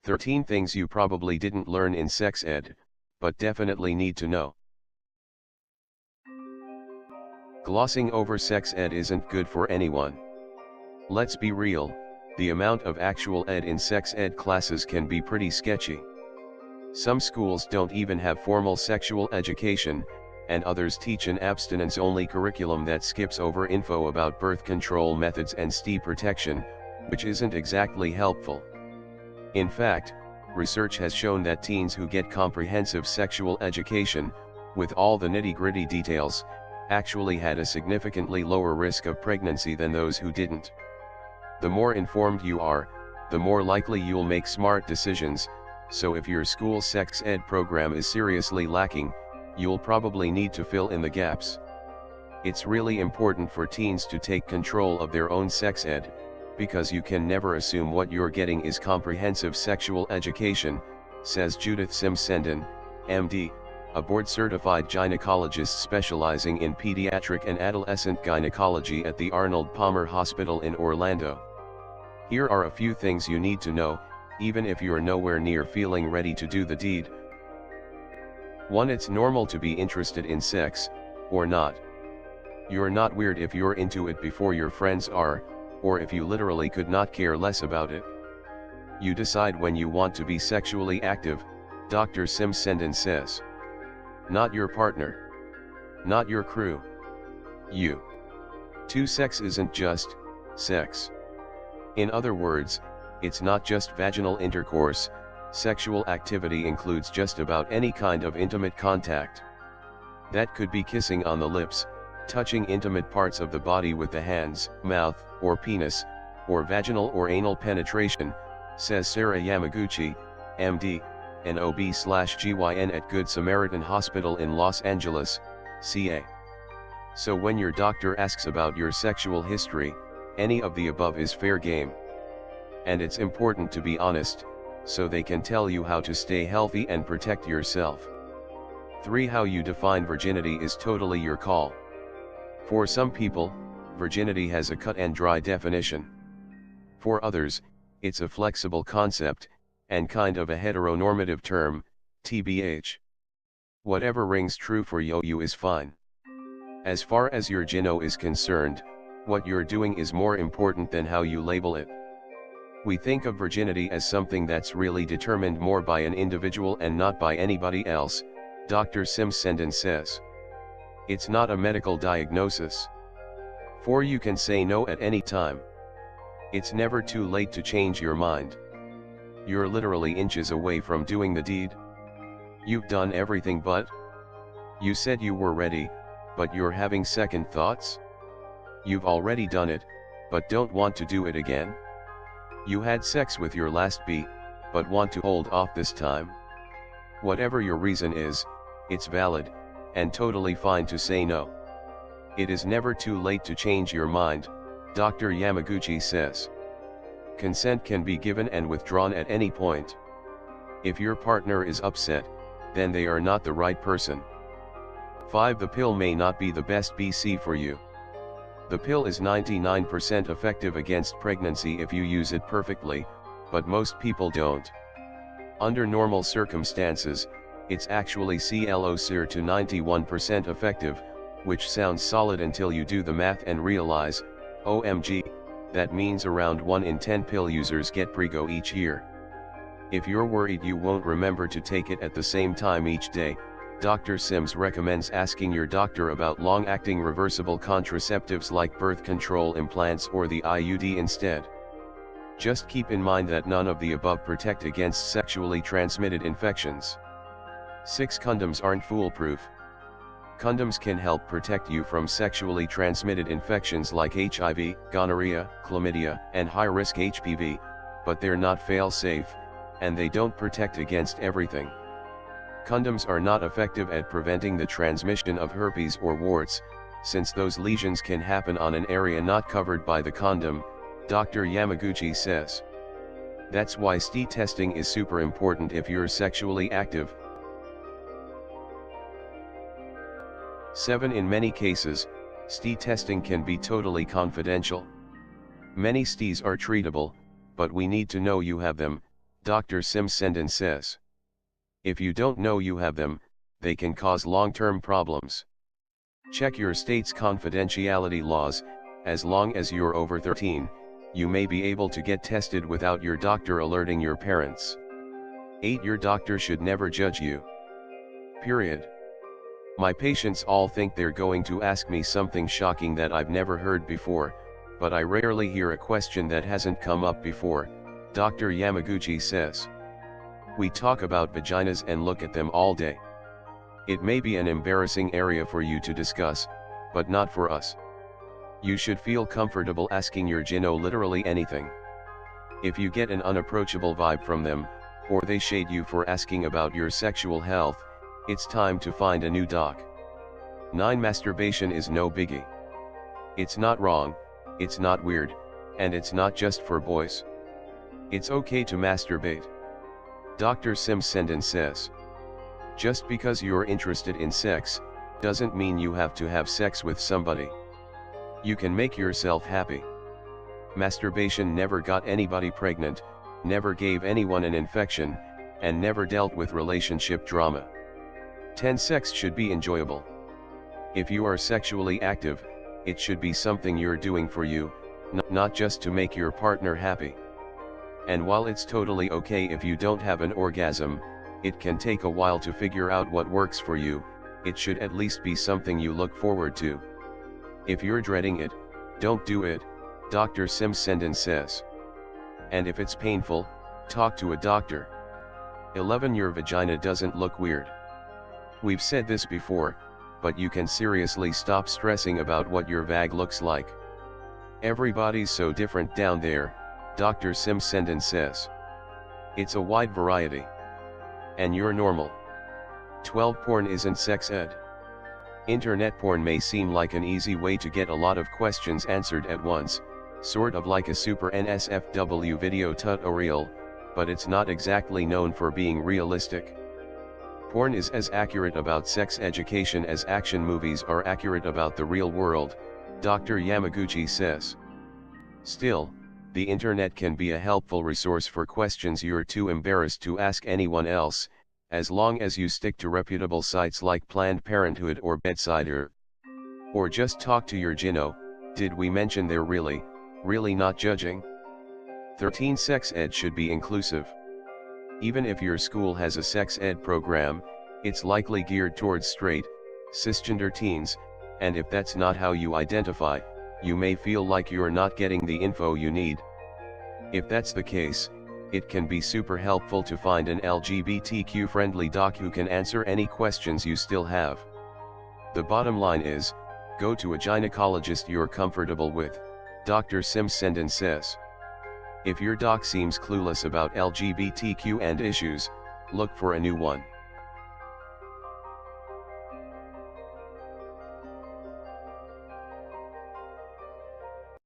13 things you probably didn't learn in sex ed, but definitely need to know. Glossing over sex ed isn't good for anyone. Let's be real, the amount of actual ed in sex ed classes can be pretty sketchy. Some schools don't even have formal sexual education, and others teach an abstinence-only curriculum that skips over info about birth control methods and STI protection, which isn't exactly helpful. In fact, research has shown that teens who get comprehensive sexual education, with all the nitty-gritty details, actually had a significantly lower risk of pregnancy than those who didn't. The more informed you are, the more likely you'll make smart decisions, so if your school sex ed program is seriously lacking, you'll probably need to fill in the gaps. It's really important for teens to take control of their own sex ed, because you can never assume what you're getting is comprehensive sexual education, says Judith Sims-Sendin, MD, a board-certified gynecologist specializing in pediatric and adolescent gynecology at the Arnold Palmer Hospital in Orlando. Here are a few things you need to know, even if you're nowhere near feeling ready to do the deed. 1. It's normal to be interested in sex, or not. You're not weird if you're into it before your friends are, or if you literally could not care less about it. You decide when you want to be sexually active, Dr. Sims-Sendin says. Not your partner. Not your crew. You. 2. Sex isn't just sex. In other words, it's not just vaginal intercourse. Sexual activity includes just about any kind of intimate contact. That could be kissing on the lips, touching intimate parts of the body with the hands, mouth, or penis, or vaginal or anal penetration, says Sarah Yamaguchi, MD, an OB/GYN at Good Samaritan Hospital in Los Angeles, CA. So when your doctor asks about your sexual history, any of the above is fair game. And it's important to be honest, so they can tell you how to stay healthy and protect yourself. 3. How you define virginity is totally your call. For some people, virginity has a cut and dry definition. For others, it's a flexible concept, and kind of a heteronormative term, TBH. Whatever rings true for you is fine. As far as your gyno is concerned, what you're doing is more important than how you label it. We think of virginity as something that's really determined more by an individual and not by anybody else, Dr. Sims-Sendin says. It's not a medical diagnosis. 4. You can say no at any time. It's never too late to change your mind. You're literally inches away from doing the deed. You've done everything but. You said you were ready, but you're having second thoughts? You've already done it, but don't want to do it again? You had sex with your last B, but want to hold off this time? Whatever your reason is, it's valid, and totally fine to say no. It is never too late to change your mind, Dr. Yamaguchi says. Consent can be given and withdrawn at any point. If your partner is upset, then they are not the right person. 5. The pill may not be the best BC for you. The pill is 99% effective against pregnancy if you use it perfectly, but most people don't. Under normal circumstances, it's actually closer to 91% effective, which sounds solid until you do the math and realize, OMG, that means around 1 in 10 pill users get prego each year. If you're worried you won't remember to take it at the same time each day, Dr. Sims recommends asking your doctor about long-acting reversible contraceptives like birth control implants or the IUD instead. Just keep in mind that none of the above protect against sexually transmitted infections. 6. Condoms aren't foolproof. Condoms can help protect you from sexually transmitted infections like HIV, gonorrhea, chlamydia, and high-risk HPV, but they're not fail-safe, and they don't protect against everything. Condoms are not effective at preventing the transmission of herpes or warts, since those lesions can happen on an area not covered by the condom, Dr. Yamaguchi says. That's why STI testing is super important if you're sexually active. 7. In many cases, STI testing can be totally confidential. Many STIs are treatable, but we need to know you have them, Dr. Simsenden says. If you don't know you have them, they can cause long-term problems. Check your state's confidentiality laws. As long as you're over 13, you may be able to get tested without your doctor alerting your parents. 8. Your doctor should never judge you. Period. My patients all think they're going to ask me something shocking that I've never heard before, but I rarely hear a question that hasn't come up before, Dr. Yamaguchi says. We talk about vaginas and look at them all day. It may be an embarrassing area for you to discuss, but not for us. You should feel comfortable asking your gyno literally anything. If you get an unapproachable vibe from them, or they shade you for asking about your sexual health, it's time to find a new doc. 9. Masturbation is no biggie. It's not wrong, it's not weird, and it's not just for boys. It's okay to masturbate. Dr. Simsenden says. Just because you're interested in sex, doesn't mean you have to have sex with somebody. You can make yourself happy. Masturbation never got anybody pregnant, never gave anyone an infection, and never dealt with relationship drama. 10. Sex should be enjoyable. If you are sexually active, it should be something you're doing for you, not just to make your partner happy. And while it's totally okay if you don't have an orgasm, it can take a while to figure out what works for you. It should at least be something you look forward to. If you're dreading it, don't do it, Dr. Simsenden says. And if it's painful, talk to a doctor. 11. Your vagina doesn't look weird. We've said this before, but you can seriously stop stressing about what your vag looks like. Everybody's so different down there, Dr. Simsenden says. It's a wide variety. And you're normal. 12. Porn isn't sex ed. Internet porn may seem like an easy way to get a lot of questions answered at once, sort of like a super NSFW video tutorial, but it's not exactly known for being realistic. Porn is as accurate about sex education as action movies are accurate about the real world, Dr. Yamaguchi says. Still, the internet can be a helpful resource for questions you're too embarrassed to ask anyone else, as long as you stick to reputable sites like Planned Parenthood or Bedsider. Or just talk to your gyno. Did we mention they're really not judging? 13. Sex ed should be inclusive. Even if your school has a sex ed program, it's likely geared towards straight, cisgender teens, and if that's not how you identify, you may feel like you're not getting the info you need. If that's the case, it can be super helpful to find an LGBTQ-friendly doc who can answer any questions you still have. The bottom line is, go to a gynecologist you're comfortable with, Dr. Simsenden says. If your doc seems clueless about LGBTQ and issues, look for a new one.